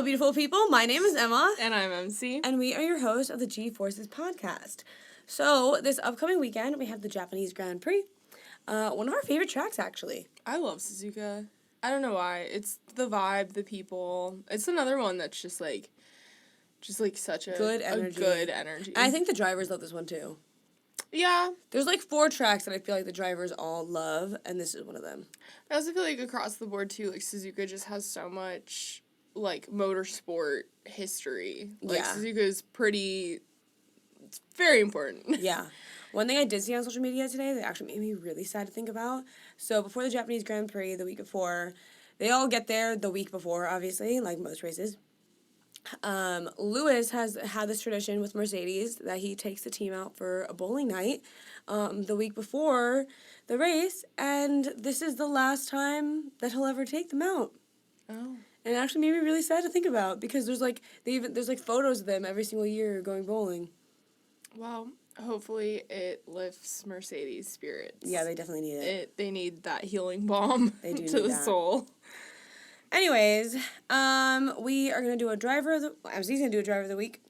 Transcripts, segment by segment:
Hello, beautiful people. My name is Emma. And I'm MC. And we are your hosts of the G-Forces podcast. So, this upcoming weekend, we have the Japanese Grand Prix. One of our favorite tracks, actually. I love Suzuka. I don't know why. It's the vibe, the people. It's another one that's just like such a good energy. And I think the drivers love this one, too. Yeah. There's like 4 tracks that I feel like the drivers all love, and this is one of them. I also feel like across the board, too, like, Suzuka just has so much, like, motorsport history. Like, yeah. Suzuka is it's very important. Yeah. One thing I did see on social media today that actually made me really sad to think about. So, before the Japanese Grand Prix, the week before, they all get there the week before, obviously, like most races. Lewis has had this tradition with Mercedes that he takes the team out for a bowling night the week before the race, and this is the last time that he'll ever take them out. Oh. And it actually made me really sad to think about because there's photos of them every single year going bowling. Well, hopefully it lifts Mercedes' spirits. Yeah, they definitely need it. They need that healing balm they do to need the that. soul. Anyways, we are going to do MC's going to do a driver of the week.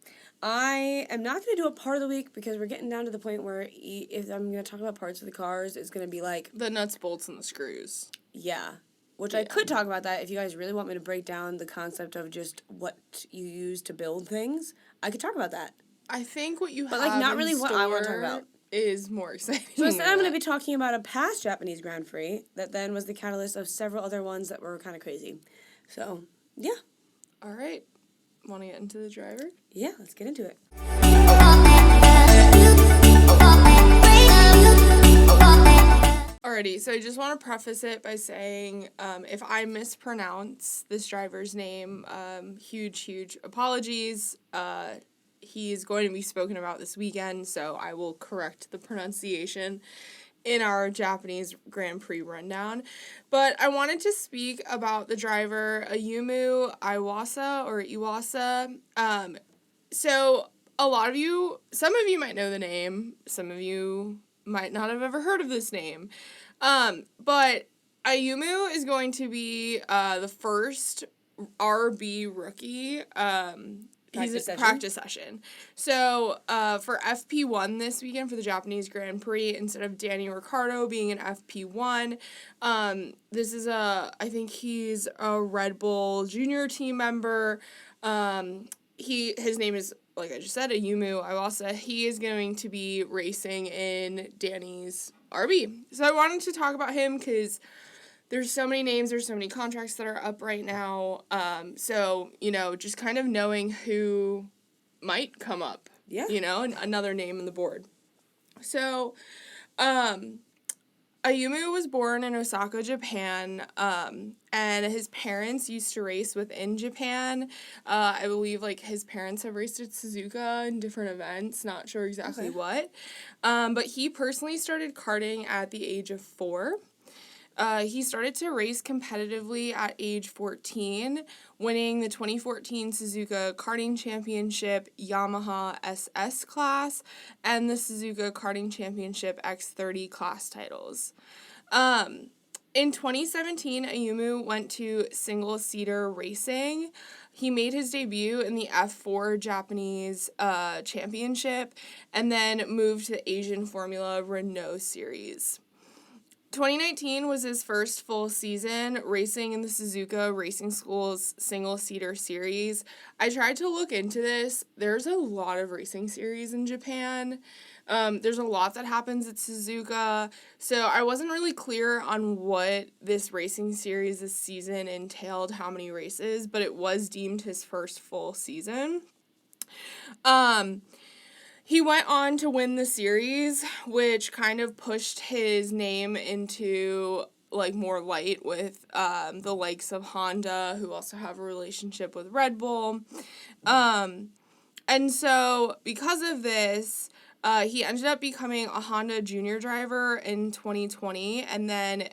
I am not going to do a part of the week because we're getting down to the point where if I'm going to talk about parts of the cars, it's going to be like... the nuts, bolts, and the screws. Yeah. Which I could talk about that if you guys really want me to break down the concept of just what you use to build things. I could talk about that. I think what you have not really what I want to talk about. Is more exciting. So instead I'm going to be talking about a past Japanese Grand Prix that then was the catalyst of several other ones that were kind of crazy. So, yeah. All right. Want to get into the driver? Yeah, let's get into it. Alrighty, so I just want to preface it by saying if I mispronounce this driver's name, huge apologies. He is going to be spoken about this weekend, so I will correct the pronunciation in our Japanese Grand Prix rundown. But I wanted to speak about the driver Ayumu Iwasa. So some of you might know the name, some of you might not have ever heard of this name. But Ayumu is going to be the first RB rookie practice session. So, for FP1 this weekend for the Japanese Grand Prix, instead of Danny Ric being an FP1, I think he's a Red Bull junior team member. His name is, like I just said, Ayumu Iwasa. He is going to be racing in Danny's RB. So I wanted to talk about him because there's so many names, there's so many contracts that are up right now. So, just kind of knowing who might come up. Yeah. Another name on the board. So, Ayumu was born in Osaka, Japan, and his parents used to race within Japan. I believe, his parents have raced at Suzuka in different events, not sure exactly what. But he personally started karting at the age of 4. He started to race competitively at age 14, winning the 2014 Suzuka Karting Championship Yamaha SS class and the Suzuka Karting Championship X30 class titles. In 2017, Ayumu went to single-seater racing. He made his debut in the F4 Japanese Championship and then moved to the Asian Formula Renault Series. 2019 was his first full season racing in the Suzuka Racing School's single-seater series. I tried to look into this. There's a lot of racing series in Japan. There's a lot that happens at Suzuka. So I wasn't really clear on what this racing series this season entailed, how many races, but it was deemed his first full season. He went on to win the series, which kind of pushed his name into, more light with the likes of Honda, who also have a relationship with Red Bull. And so, because of this, he ended up becoming a Honda junior driver in 2020 and then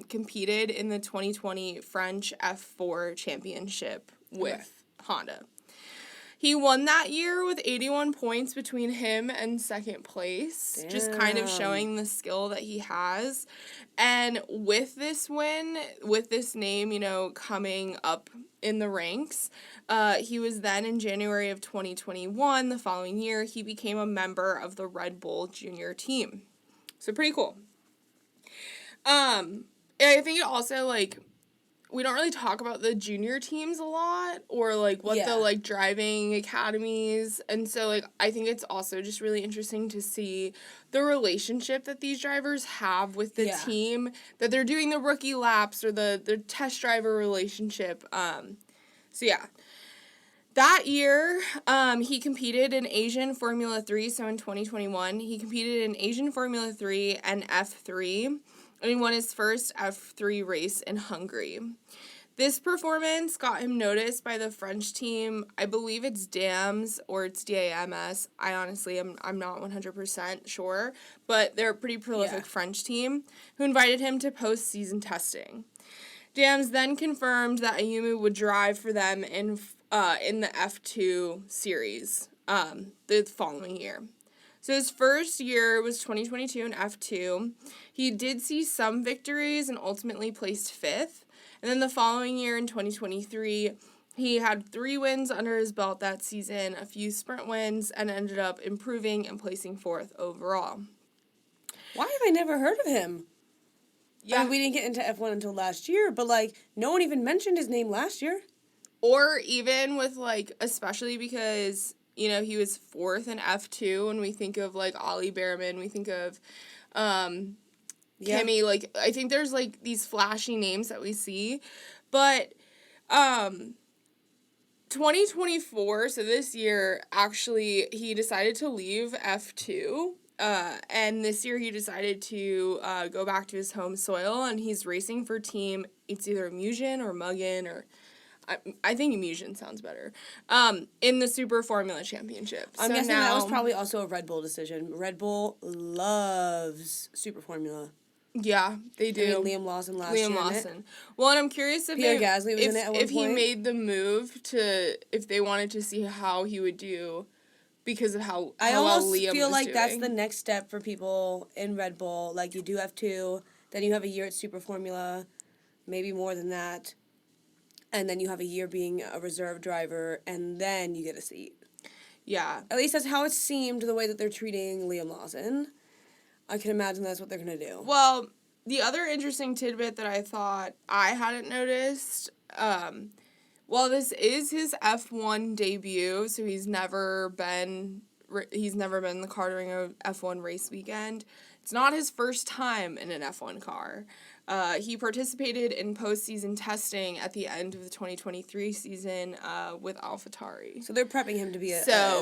competed in the 2020 French F4 Championship with Honda. He won that year with 81 points between him and second place, just kind of showing the skill that he has. And with this win, with this name, you know, coming up in the ranks, he was then in January of 2021, the following year, he became a member of the Red Bull junior team. So pretty cool. And I think it also, like, we don't really talk about the junior teams a lot or, like, what the, like, driving academies. And so, like, I think it's also just really interesting to see the relationship that these drivers have with the team, that they're doing the rookie laps or the test driver relationship. So, yeah. That year, he competed in Asian Formula 3, so in 2021, he competed in Asian Formula 3 and F3, and he won his first F3 race in Hungary. This performance got him noticed by the French team. I believe it's DAMS or it's DAMS. I honestly I'm not 100% sure, but they're a pretty prolific French team who invited him to post-season testing. DAMS then confirmed that Ayumu would drive for them in the F2 series the following year. So his first year was 2022 in F2. He did see some victories and ultimately placed 5th. And then the following year in 2023, he had 3 wins under his belt that season, a few sprint wins, and ended up improving and placing 4th overall. Why have I never heard of him? Yeah. I mean, we didn't get into F1 until last year, but, like, no one even mentioned his name last year. Or even with, like, especially because, you know, he was 4th in F2, and we think of, like, Ollie Behrman, we think of Kimi, like, I think there's, like, these flashy names that we see, but 2024, so this year, actually, he decided to leave F2, and this year he decided to go back to his home soil, and he's racing for team, it's either Mugen or Mugen, or I think Mugen sounds better, in the Super Formula Championship. I'm guessing that was probably also a Red Bull decision. Red Bull loves Super Formula. Yeah, they do. I mean, Liam Lawson last year. Lawson. Well, and I'm curious if Pierre Gasly was in it at one if he point. made the move if they wanted to see how he would do because of how I well almost Liam feel was like doing. that's the next step for people in Red Bull. Like, you do F2, then you have a year at Super Formula, maybe more than that, and then you have a year being a reserve driver, and then you get a seat. Yeah. At least that's how it seemed, the way that they're treating Liam Lawson. I can imagine that's what they're going to do. Well, the other interesting tidbit that I thought I hadn't noticed, well, this is his F1 debut, so he's never been in the car during a F1 race weekend. It's not his first time in an F1 car. He participated in postseason testing at the end of the 2023 season with AlphaTauri. So they're prepping him to be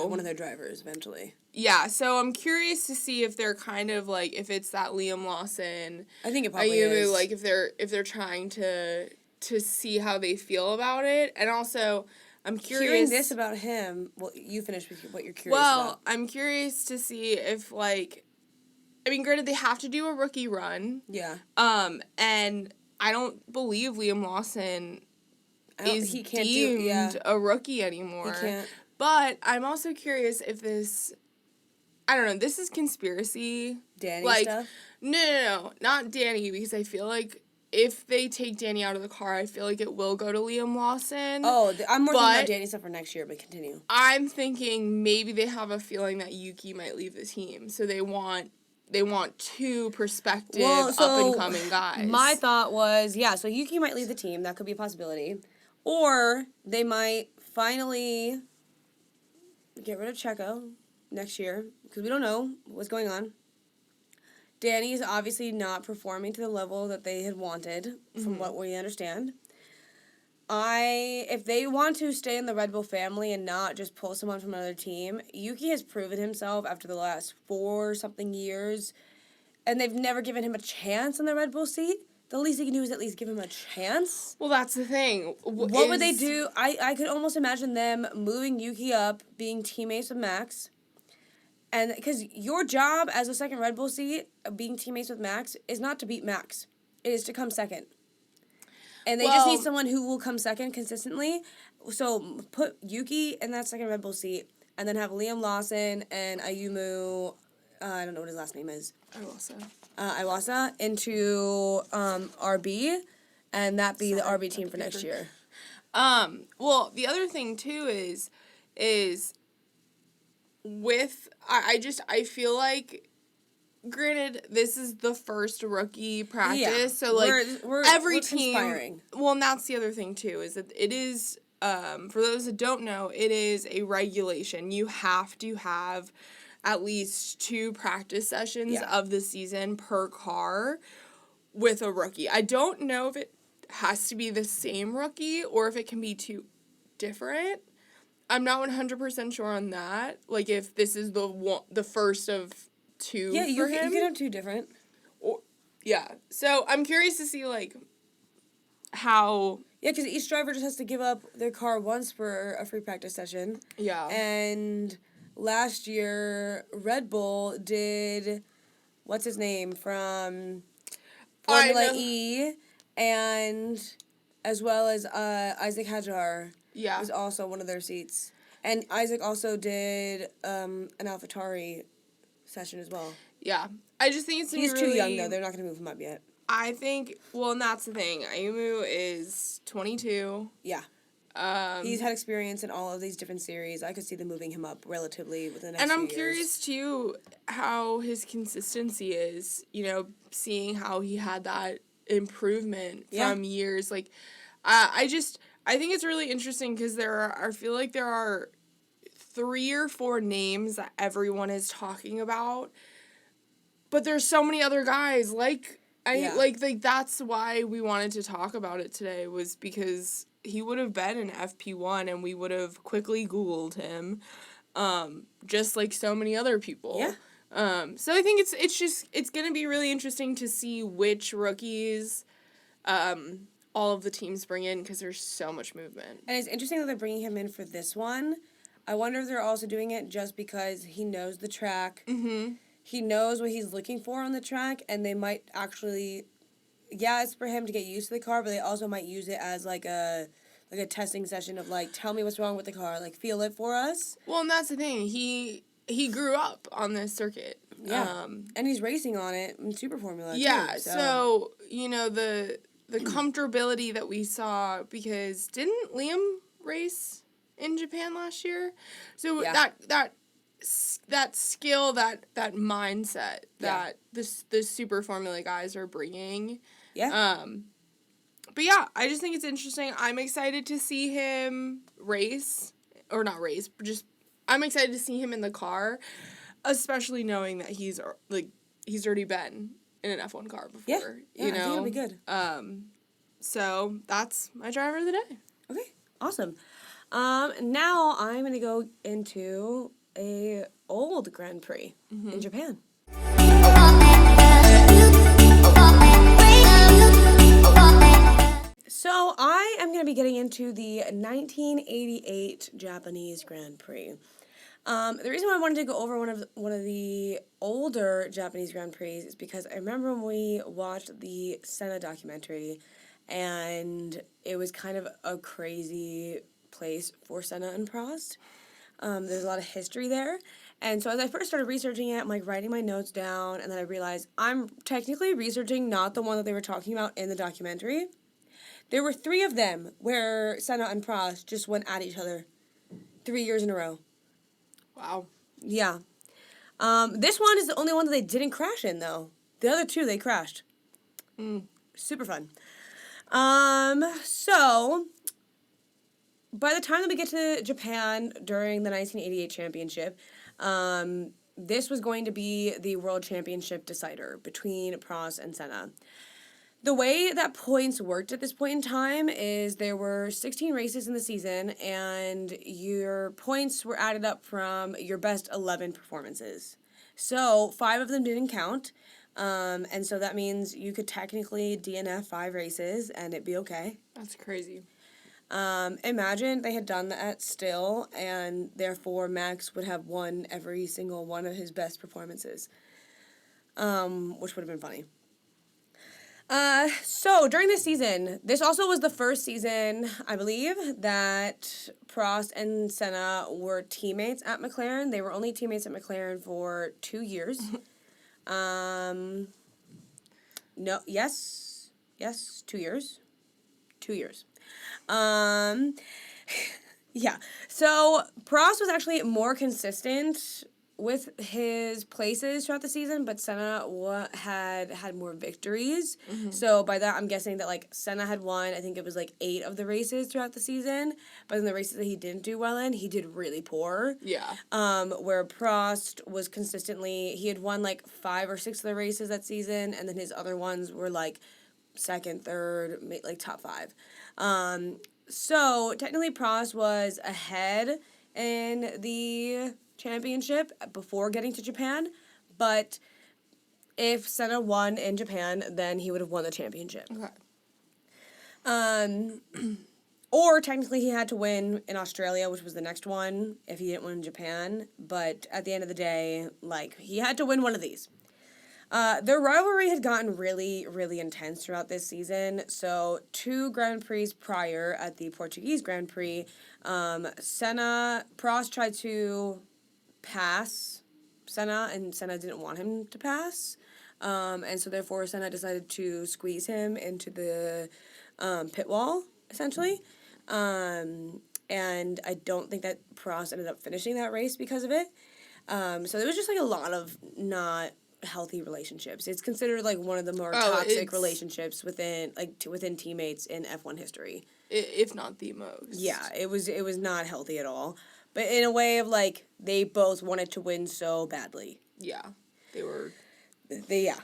one of their drivers eventually. Yeah, so I'm curious to see if they're kind of like, if it's that Liam Lawson. I think it probably is. Like if they're trying to see how they feel about it, and also I'm curious. Hearing this about him, well, you finish with what you're curious about. about. I'm curious to see if, like, I mean, granted, they have to do a rookie run. Yeah. And I don't believe Liam Lawson is he can't deemed a rookie anymore. He can't. But I'm also curious if this, I don't know, this is conspiracy. Danny stuff? No, not Danny, because I feel like if they take Danny out of the car, I feel like it will go to Liam Lawson. Oh, I'm more thinking about Danny stuff for next year, but continue. I'm thinking maybe they have a feeling that Yuki might leave the team, so they want 2 prospective up-and-coming guys. My thought was, so Yuki might leave the team. That could be a possibility. Or they might finally get rid of Checo next year, because we don't know what's going on. Danny is obviously not performing to the level that they had wanted, from what we understand. If they want to stay in the Red Bull family and not just pull someone from another team, Yuki has proven himself after the last 4-something years, and they've never given him a chance in the Red Bull seat. The least they can do is at least give him a chance. Well, that's the thing. What would they do? I could almost imagine them moving Yuki up, being teammates with Max. And because your job as a second Red Bull seat, being teammates with Max, is not to beat Max. It is to come second. And they just need someone who will come second consistently. So put Yuki in that second Red Bull seat, and then have Liam Lawson and Ayumu. I don't know what his last name is. Iwasa into RB, and that be the RB team for next year. Well, the other thing too is with I feel like, granted, this is the first rookie practice, Yeah, so like we're every team. conspiring. Well, and that's the other thing too, is that it is, for those that don't know, it is a regulation. You have to have at least 2 practice sessions of the season per car with a rookie. I don't know if it has to be the same rookie or if it can be 2 different. I'm not 100% sure on that. Like, if this is the first of 2 Yeah, for him. you can have 2 different. Yeah. So I'm curious to see, like, how... Yeah, because each driver just has to give up their car once for a free practice session. Yeah. And last year, Red Bull did, what's his name, from Formula E, and as well as Isaac Hadjar was also one of their seats. And Isaac also did an AlphaTauri session as well. Yeah. I just think it's He's too young, though. They're not going to move him up yet. I think, well, and that's the thing. Ayumu is 22. Yeah. He's had experience in all of these different series. I could see them moving him up relatively within the next few years. And I'm curious, too, how his consistency is, you know, seeing how he had that improvement from years. Like, I think it's really interesting because I feel like there are 3 or 4 names that everyone is talking about, but there's so many other guys, like that's why we wanted to talk about it today, was because he would have been in FP1 and we would have quickly Googled him, just like so many other people. Yeah. So I think it's going to be really interesting to see which rookies all of the teams bring in, because there's so much movement. And it's interesting that they're bringing him in for this one. I wonder if they're also doing it just because he knows the track. Mm-hmm. He knows what he's looking for on the track, and they might actually, it's for him to get used to the car, but they also might use it as like a testing session of like, tell me what's wrong with the car, like feel it for us. Well, and that's the thing. He grew up on this circuit. Yeah. And he's racing on it in Super Formula yeah, too. So you know, the comfortability that we saw, because didn't Liam race in Japan last year? So that skill, that mindset that the Super Formula guys are bringing. Yeah. But yeah, I just think it's interesting. I'm excited to see him race, or not race, but just I'm excited to see him in the car, especially knowing that he's already been in an F1 car before. Yeah, I think it'll be good. So that's my driver of the day. Okay, awesome. Now I'm gonna go into a old Grand Prix in Japan. So I am going to be getting into the 1988 Japanese Grand Prix. The reason why I wanted to go over one of the older Japanese Grand Prix is because I remember when we watched the Senna documentary, and it was kind of a crazy place for Senna and Prost. There's a lot of history there. And so as I first started researching it, I'm like writing my notes down, and then I realized I'm technically researching not the one that they were talking about in the documentary. There were 3 of them where Senna and Prost just went at each other 3 years in a row. Wow. Yeah. This one is the only one that they didn't crash in, though. The other 2, they crashed. Super fun. So by the time that we get to Japan during the 1988 championship, this was going to be the world championship decider between Prost and Senna. The way that points worked at this point in time is there were 16 races in the season, and your points were added up from your best 11 performances. So 5 of them didn't count, and so that means you could technically DNF 5 races, and it'd be okay. That's crazy. Imagine they had done that still, and therefore Max would have won every single one of his best performances, which would have been funny. So during this season, this also was the first season, I believe, that Prost and Senna were teammates at McLaren. They were only teammates at McLaren for 2 years. No, yes, 2 years. 2 years. Um, yeah. So Prost was actually more consistent with his places throughout the season, but Senna had more victories. So by that, I'm guessing that like Senna had won. I think it was like 8 of the races throughout the season, but in the races that he didn't do well in, he did really poor. Yeah. Where Prost was consistently, he had won like 5 or 6 of the races that season, and then his other ones were like second, third, like top 5. So technically Prost was ahead in the championship before getting to Japan, but if Senna won in Japan, then he would have won the championship. Okay. Or technically he had to win in Australia, which was the next one, if he didn't win in Japan. But at the end of the day, like, he had to win one of these. Their rivalry had gotten really, really intense throughout this season. So 2 Grand Prix prior at the Portuguese Grand Prix, Prost tried to pass Senna, and Senna didn't want him to pass. And so therefore Senna decided to squeeze him into the pit wall, essentially. And I don't think that Prost ended up finishing that race because of it. So there was just like a lot of not healthy relationships. It's considered like one of the more toxic relationships within within teammates in F1 history. If not the most. Yeah, it was not healthy at all. But in a way of like they both wanted to win so badly. Yeah. Yeah.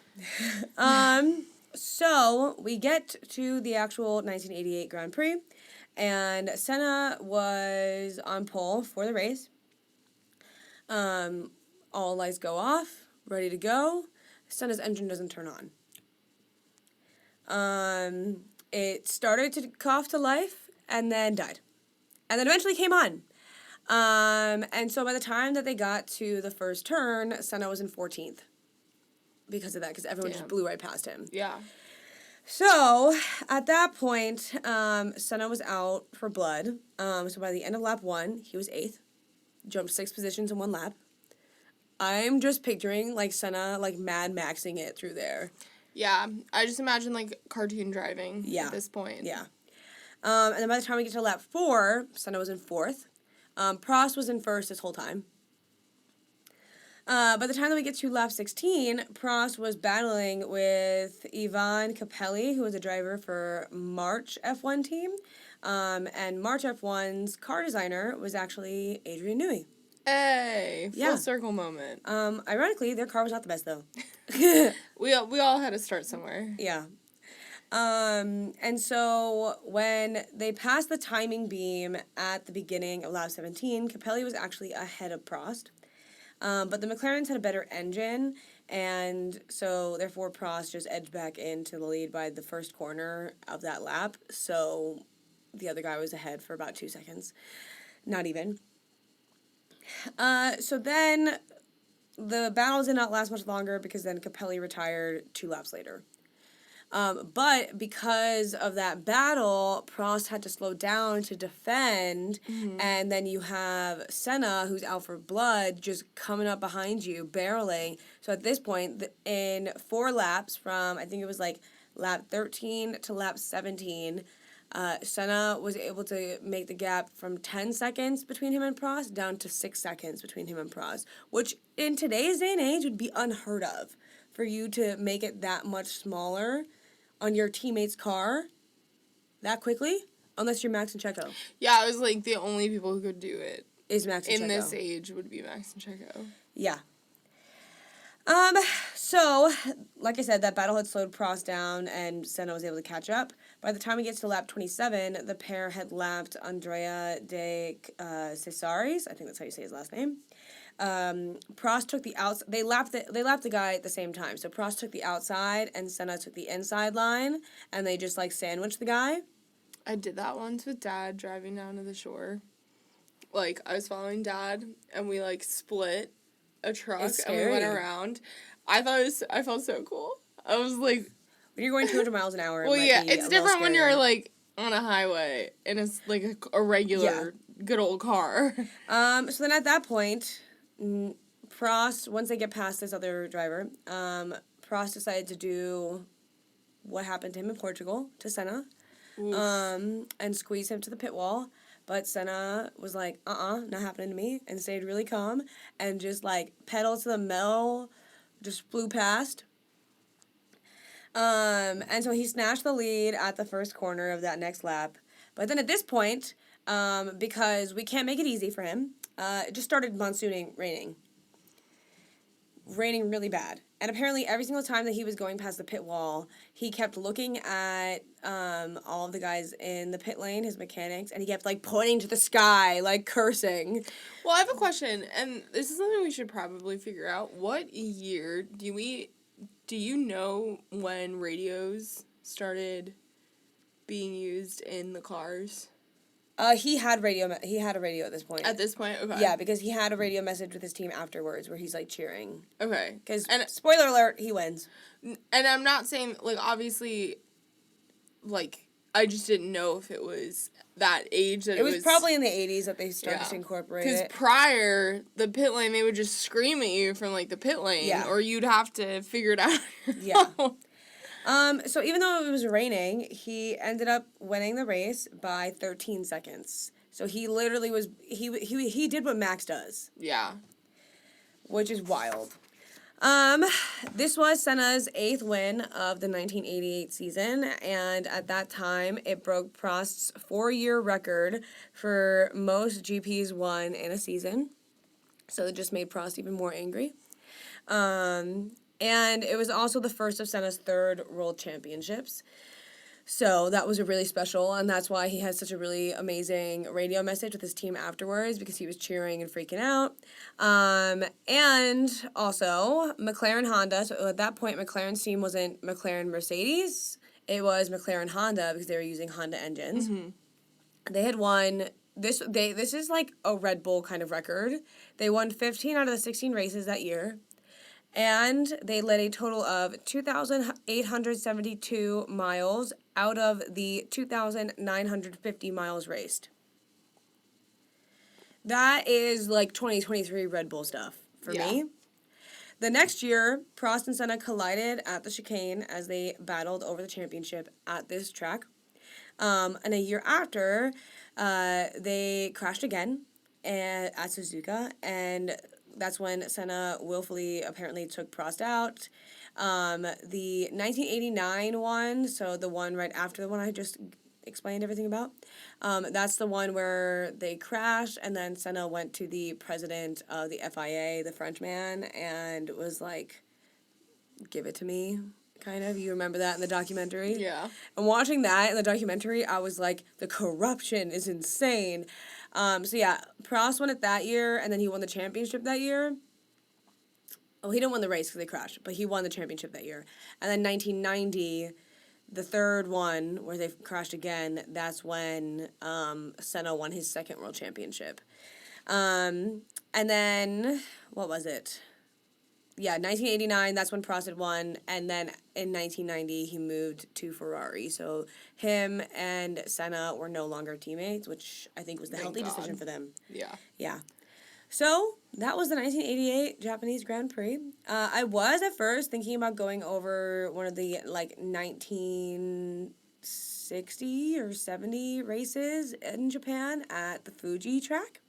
So we get to the actual 1988 Grand Prix, and Senna was on pole for the race. All lights go off, ready to go. Senna's engine doesn't turn on. It started to cough to life and then died. And then eventually came on. And so by the time that they got to the first turn, Senna was in 14th. Because of that, because everyone just blew right past him. Yeah. So, at that point, Senna was out for blood. So by the end of lap 1, he was 8th. Jumped 6 positions in 1 lap. I'm just picturing, like, Senna, like, Mad Maxing it through there. Yeah. I just imagine, like, cartoon driving at this point. Yeah. And then by the time we get to lap 4, Senna was in 4th. Prost was in 1st this whole time. By the time that we get to lap 16, Prost was battling with Ivan Capelli, who was a driver for March F1 team. And March F1's car designer was actually Adrian Newey. Hey, full circle moment. Ironically, their car was not the best, though. We all had to start somewhere. Yeah. And so when they passed the timing beam at the beginning of lap 17, Capelli was actually ahead of Prost. But the McLarens had a better engine, and so therefore Prost just edged back into the lead by the first corner of that lap. So the other guy was ahead for about 2 seconds. Not even. So then the battle did not last much longer because then Capelli retired 2 laps later. But because of that battle, Prost had to slow down to defend, and then you have Senna, who's out for blood, just coming up behind you, barreling. So at this point, in 4 laps from, I think it was like lap 13 to lap 17, Senna was able to make the gap from 10 seconds between him and Prost down to 6 seconds between him and Prost, which in today's day and age would be unheard of for you to make it that much smaller on your teammate's car that quickly, unless you're Max and Checo. Yeah, it was like the only people who could do it is Max and Checo. In this age would be Max and Checo. Yeah. So, like I said, that battle had slowed Prost down, and Senna was able to catch up. By the time we get to lap 27, the pair had lapped Andrea de Cesaris. I think that's how you say his last name. Prost took the outside. They lapped the guy at the same time. So Prost took the outside, and Senna took the inside line, and they just like sandwiched the guy. I did that once with Dad driving down to the shore. Like, I was following Dad, and we like split a truck and we went around. I felt so cool. I was like, When you're going 200 miles an hour, Well, it might yeah, be it's a little different when you're scary. like on a highway and it's like a regular good old car. So then at that point, Prost, once they get past this other driver, Prost decided to do what happened to him in Portugal to Senna, and squeeze him to the pit wall. But Senna was like, not happening to me, and stayed really calm and just like pedal to the metal, just flew past. And so he snatched the lead at the first corner of that next lap. But then at this point, because we can't make it easy for him, it just started raining really bad. And apparently every single time that he was going past the pit wall, he kept looking at all of the guys in the pit lane, his mechanics, and he kept like pointing to the sky, like cursing. Well, I have a question, and this is something we should probably figure out. What year do you know when radios started being used in the cars? He had radio at this point. At this point, okay. Yeah, because he had a radio message with his team afterwards where he's like cheering. Okay. Because spoiler alert, he wins. And I'm not saying like obviously, like I just didn't know if it was that age that it was probably in the 80s that they started to incorporate it. Because prior, the pit lane, they would just scream at you from like the pit lane, or you'd have to figure it out. So even though it was raining, he ended up winning the race by 13 seconds. So he literally was he did what Max does. Yeah. Which is wild. This was Senna's 8th win of the 1988 season, and at that time, it broke Prost's 4-year record for most GPs won in a season. So it just made Prost even more angry. And it was also the first of Senna's 3rd World Championships. So that was really special, and that's why he had such a really amazing radio message with his team afterwards, because he was cheering and freaking out. And also, McLaren Honda, so at that point, McLaren's team wasn't McLaren Mercedes, it was McLaren Honda, because they were using Honda engines. Mm-hmm. They had won, this is like a Red Bull kind of record. They won 15 out of the 16 races that year. And they led a total of 2,872 miles out of the 2,950 miles raced. That is like 2023 Red Bull stuff for me. The next year, Prost and Senna collided at the chicane as they battled over the championship at this track. And a year after, they crashed again at Suzuka, and that's when Senna willfully apparently took Prost out. The 1989 one, so the one right after the one I just explained everything about, that's the one where they crashed, and then Senna went to the president of the FIA, the Frenchman, and was like, give it to me, kind of. You remember that in the documentary? Yeah. And watching that in the documentary, I was like, the corruption is insane. So yeah, Prost won it that year, and then he won the championship that year. Oh, he didn't win the race because they crashed, but he won the championship that year. And then 1990, the third one where they crashed again, that's when Senna won his 2nd world championship. And then, what was it? Yeah, 1989, that's when Prost had won, and then in 1990, he moved to Ferrari. So him and Senna were no longer teammates, which I think was the healthy decision for them. Yeah. Yeah. So that was the 1988 Japanese Grand Prix. I was at first thinking about going over one of the, like, 1960 or 70 races in Japan at the Fuji track.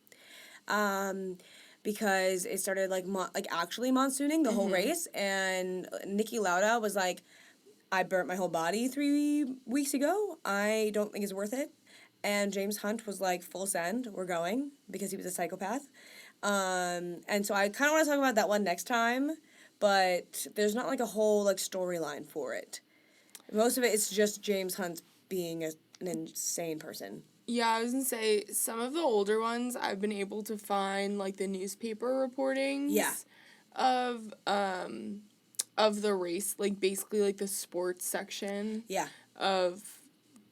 Because it started actually monsooning the whole race, and Niki Lauda was like, I burnt my whole body 3 weeks ago. I don't think it's worth it. And James Hunt was like, full send, we're going, because he was a psychopath. And so I kind of want to talk about that one next time, but there's not like a whole like storyline for it. Most of it is just James Hunt being an insane person. Yeah, I was gonna say, some of the older ones, I've been able to find, like, the newspaper reportings of the race, like, basically, like, the sports section of,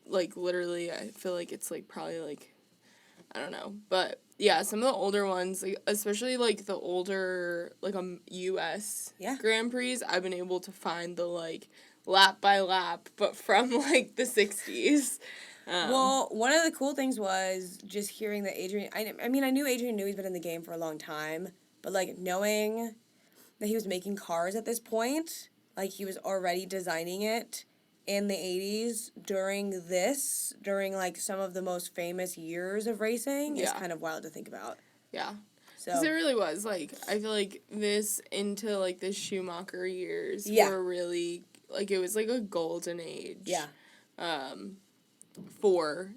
like, literally, I feel like it's, like, probably, like, I don't know, but, yeah, some of the older ones, like, especially, like, the older, like, U.S. Grand Prix, I've been able to find the, like, lap by lap, but from, like, the 60s. Well, one of the cool things was just hearing that Adrian... I mean, I knew Adrian knew he's been in the game for a long time, but, like, knowing that he was making cars at this point, like, he was already designing it in the 80s during, like, some of the most famous years of racing is kind of wild to think about. Yeah. So Because it really was, like, I feel like this into, like, the Schumacher years were really, like, it was, like, a golden age. Yeah. For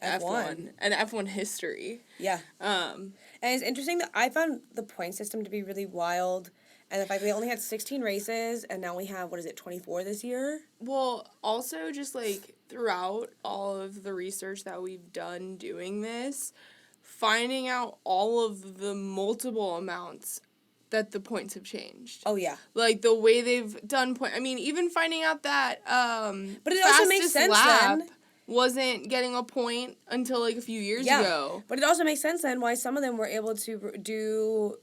F1 and F1 history. Yeah. And it's interesting that I found the point system to be really wild. And the fact that they only had 16 races, and now we have, 24 this year? Well, also just, like, throughout all of the research that we've done doing this, finding out all of the multiple amounts that the points have changed. Oh, yeah. Like, the way they've done I mean, even finding out that but it also makes sense lap then. Wasn't getting a point until, like, a few years ago. But it also makes sense then why some of them were able to do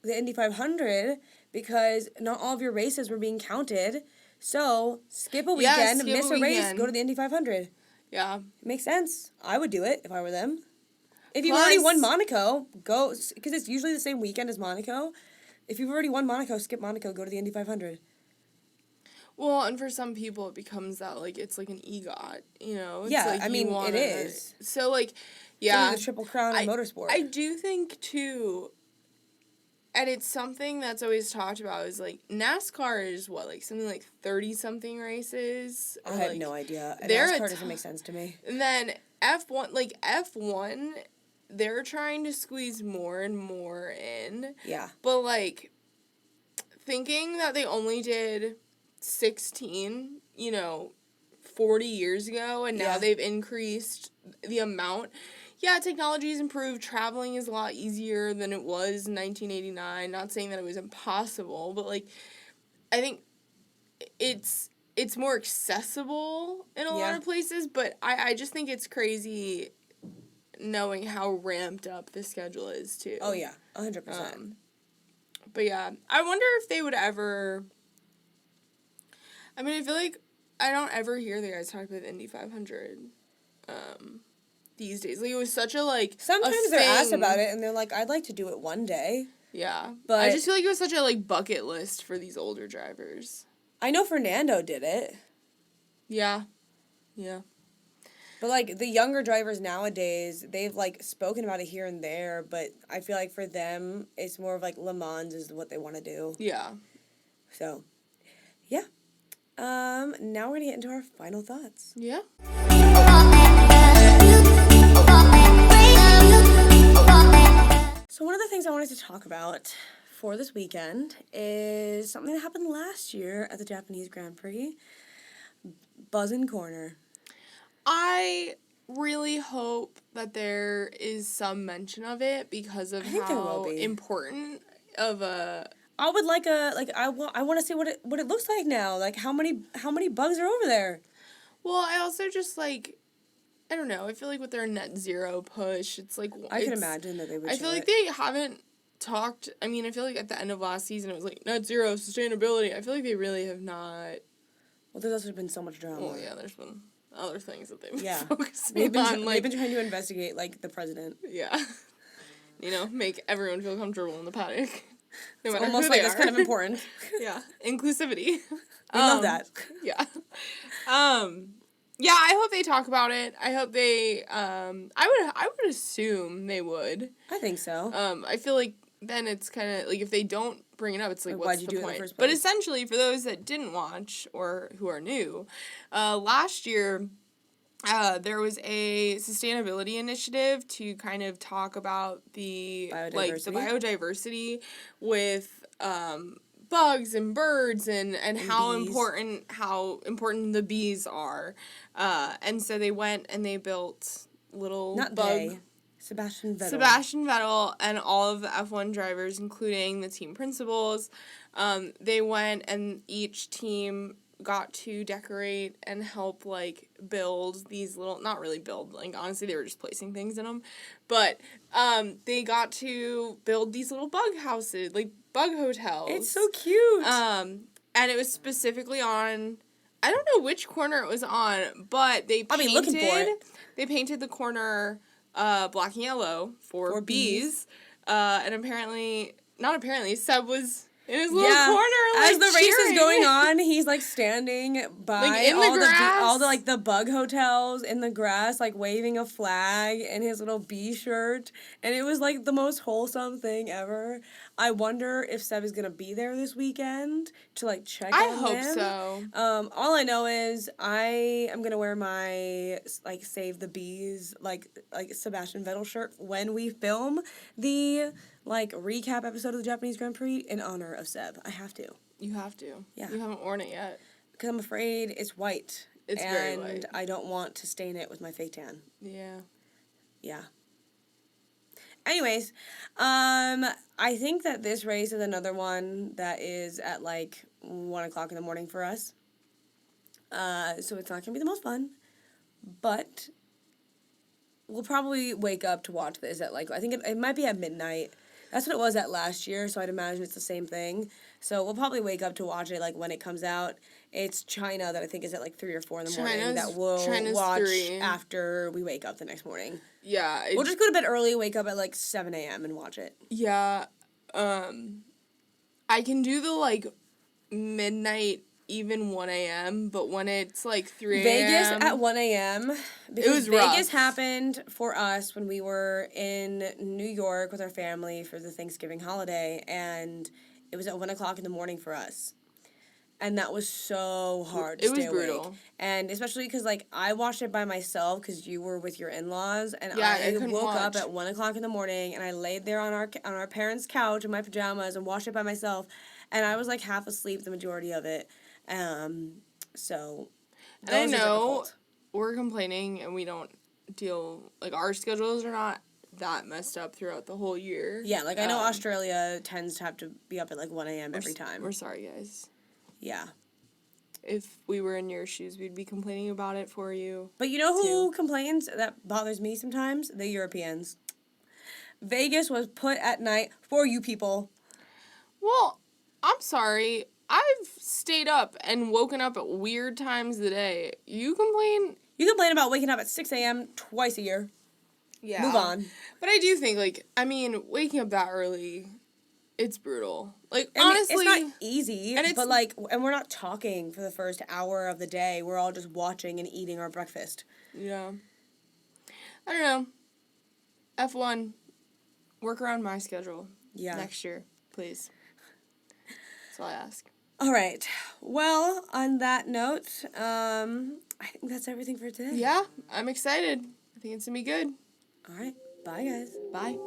the Indy 500 because not all of your races were being counted. So, skip a weekend, miss a race, go to the Indy 500. Yeah. It makes sense. I would do it if I were them. If you've already won Monaco, go, because it's usually the same weekend as Monaco. If you've already won Monaco, skip Monaco, go to the Indy 500. Well, and for some people, it becomes that, like, it's like an EGOT, you know? It's yeah, like I mean, it is. So, like, yeah. It's the Triple Crown of motorsport. I do think, too, and it's something that's always talked about, is, like, NASCAR is, like, something like 30-something races? I have no idea. NASCAR doesn't make sense to me. And then F1, they're trying to squeeze more and more in. Yeah. But, like, thinking that they only did 16, 40 years ago, and now they've increased the amount. Yeah, technology's improved. Traveling is a lot easier than it was in 1989. Not saying that it was impossible, but, like, I think it's more accessible in a lot of places, but I just think it's crazy knowing how ramped up the schedule is, too. Oh, yeah, 100%. But, yeah, I wonder if they would ever... I mean, I feel like I don't ever hear the guys talk about the Indy 500 these days. Like, it was such a, like, sometimes they're asked about it, and they're like, I'd like to do it one day. Yeah. But I just feel like it was such a, like, bucket list for these older drivers. I know Fernando did it. Yeah. Yeah. But, like, the younger drivers nowadays, they've, like, spoken about it here and there, but I feel like for them, it's more of, like, Le Mans is what they want to do. Yeah. So, yeah. Now we're going to get into our final thoughts. Yeah. So one of the things I wanted to talk about for this weekend is something that happened last year at the Japanese Grand Prix. Buzzin' Corner. I really hope that there is some mention of it because of how important of a... I would like I want to see what it looks like now. Like how many bugs are over there? Well, I also just like I don't know. I feel like with their net zero push, it's like I can imagine that they would. I feel like they haven't talked. I mean, I feel like at the end of last season it was like net zero sustainability. I feel like they really have not. Well, there's also been so much drama. Well, yeah, there's been other things that they've been focusing on. They've been trying to investigate like the president. Yeah, make everyone feel comfortable in the paddock. No matter almost who like they that's are. kind of important. Yeah, inclusivity. We love that. Yeah. Yeah, I hope they talk about it. I hope they. I would assume they would. I think so. I feel like then it's kind of like if they don't bring it up, it's like what's why'd you the do it point? in the first place? But essentially, for those that didn't watch or who are new, last year. There was a sustainability initiative to kind of talk about the biodiversity with bugs and birds and how important the bees are. And so they went and they built little Sebastian Vettel and all of the F1 drivers, including the team principals. They went and each team got to decorate and help, like, build these little, not really build, like, honestly, they were just placing things in them, but, they got to build these little bug houses, like, bug hotels. It's so cute! And it was specifically on I don't know which corner it was on, but they I'll be looking for it. They painted the corner black and yellow for bees. And Seb was in his little corner, like, as the race is cheering. going on, he's like standing by Like, in the all grass. the like the bug hotels in the grass, like waving a flag in his little bee shirt, and it was like the most wholesome thing ever. I wonder if Seb is gonna be there this weekend to like check on him. I hope so. All I know is I am gonna wear my like Save the Bees like Sebastian Vettel shirt when we film the like recap episode of the Japanese Grand Prix in honor of Seb. I have to. You have to. Yeah. You haven't worn it yet. Because I'm afraid it's white. It's very white. And I don't want to stain it with my fake tan. Yeah. Yeah. Anyways, I think that this race is another one that is at like 1 o'clock in the morning for us. So it's not going to be the most fun. But we'll probably wake up to watch this at like, I think it might be at midnight. That's what it was at last year, so I'd imagine it's the same thing. So we'll probably wake up to watch it like when it comes out. It's China that I think is at like 3 or 4 in the morning that we'll watch 3. after we wake up the next morning. Yeah. We'll just go to bed early, wake up at like 7 a.m. and watch it. Yeah. I can do the like midnight, even 1 a.m., but when it's like 3 a.m. Vegas at 1 a.m. Because was Vegas rough. happened for us when we were in New York with our family for the Thanksgiving holiday, and it was at 1 o'clock in the morning for us. And that was so hard to stay awake. It was brutal. And especially because, like, I watched it by myself because you were with your in-laws, and I woke up at 1 o'clock in the morning, and I laid there on our parents' couch in my pajamas and watched it by myself, and I was, like, half asleep the majority of it. So, and I know we're complaining and we don't like, our schedules are not that messed up throughout the whole year. Yeah, like, I know Australia tends to have to be up at, like, 1 a.m. every time. We're sorry, guys. Yeah. If we were in your shoes, we'd be complaining about it for you. But you know who complains? That bothers me sometimes? The Europeans. Vegas was put at night for you people. Well, I'm sorry. I've stayed up and woken up at weird times of the day. You complain? You complain about waking up at 6 a.m. twice a year. Yeah. Move on. But I do think, like, I mean, waking up that early, it's brutal. Like, I honestly. Mean, it's not easy, but, like, and we're not talking for the first hour of the day. We're all just watching and eating our breakfast. Yeah. I don't know. F1, work around my schedule. Yeah. Next year, please. That's all I ask. All right. Well, on that note, I think that's everything for today. Yeah, I'm excited. I think it's going to be good. All right. Bye, guys. Bye.